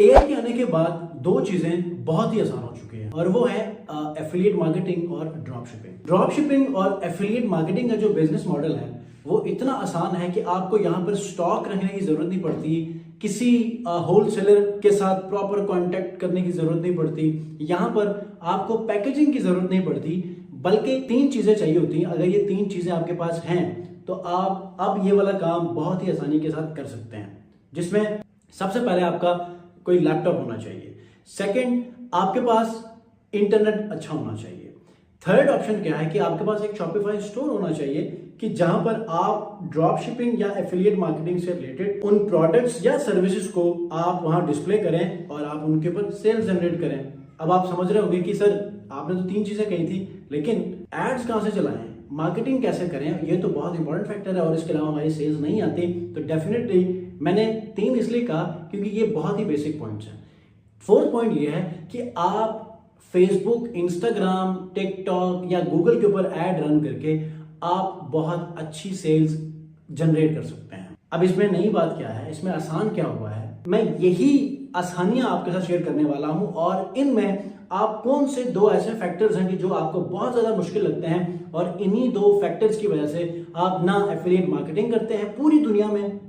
AI के आने के बाद दो चीजें बहुत ही आसान हो चुकी हैं और वो है एफिलिएट मार्केटिंग और ड्रॉप शिपिंग। ड्रॉप शिपिंग और एफिलिएट मार्केटिंग का जो बिजनेस मॉडल है वो इतना आसान है कि आपको यहाँ पर स्टॉक रखने की जरूरत नहीं पड़ती, किसी होलसेलर के साथ प्रॉपर कांटेक्ट करने की जरूरत नहीं पड़ती, यहाँ पर आपको पैकेजिंग की जरूरत नहीं पड़ती, बल्कि तीन चीजें चाहिए होती हैं। अगर ये तीन चीजें आपके पास हैं तो आप अब ये वाला काम बहुत ही आसानी के साथ कर सकते हैं, जिसमें सबसे पहले आपका कोई लैपटॉप होना चाहिए, सेकंड आपके पास इंटरनेट अच्छा होना चाहिए, थर्ड ऑप्शन क्या है कि आपके पास एक शॉपिफाई स्टोर होना चाहिए कि जहां पर आप ड्रॉप शिपिंग या एफिलिएट मार्केटिंग से रिलेटेड उन प्रोडक्ट्स या सर्विसेज को आप वहां डिस्प्ले करें और आप उनके ऊपर सेल्स जनरेट करें। अब आप समझ रहे होंगे कि सर आपने तो तीन चीजें कही थी, लेकिन एड्स कहां से चलाएं, मार्केटिंग कैसे करें, ये तो बहुत इंपॉर्टेंट फैक्टर है और इसके अलावा हमारी सेल्स नहीं आती। तो डेफिनेटली मैंने तीन इसलिए कहा क्योंकि ये बहुत ही बेसिक पॉइंट्स हैं। फोर्थ पॉइंट ये है कि आप फेसबुक, इंस्टाग्राम, टिकटॉक या गूगल के ऊपर एड रन करके आप बहुत अच्छी सेल्स जनरेट कर सकते हैं। अब इसमें नई बात क्या है, इसमें आसान क्या हुआ है, मैं यही आसानियां आपके साथ शेयर करने वाला हूं और इनमें आप कौन से दो ऐसे फैक्टर्स हैं कि जो आपको बहुत ज्यादा मुश्किल लगते हैं और इन्हीं दो फैक्टर्स की वजह से आप ना एफिलिएट मार्केटिंग करते हैं पूरी दुनिया में,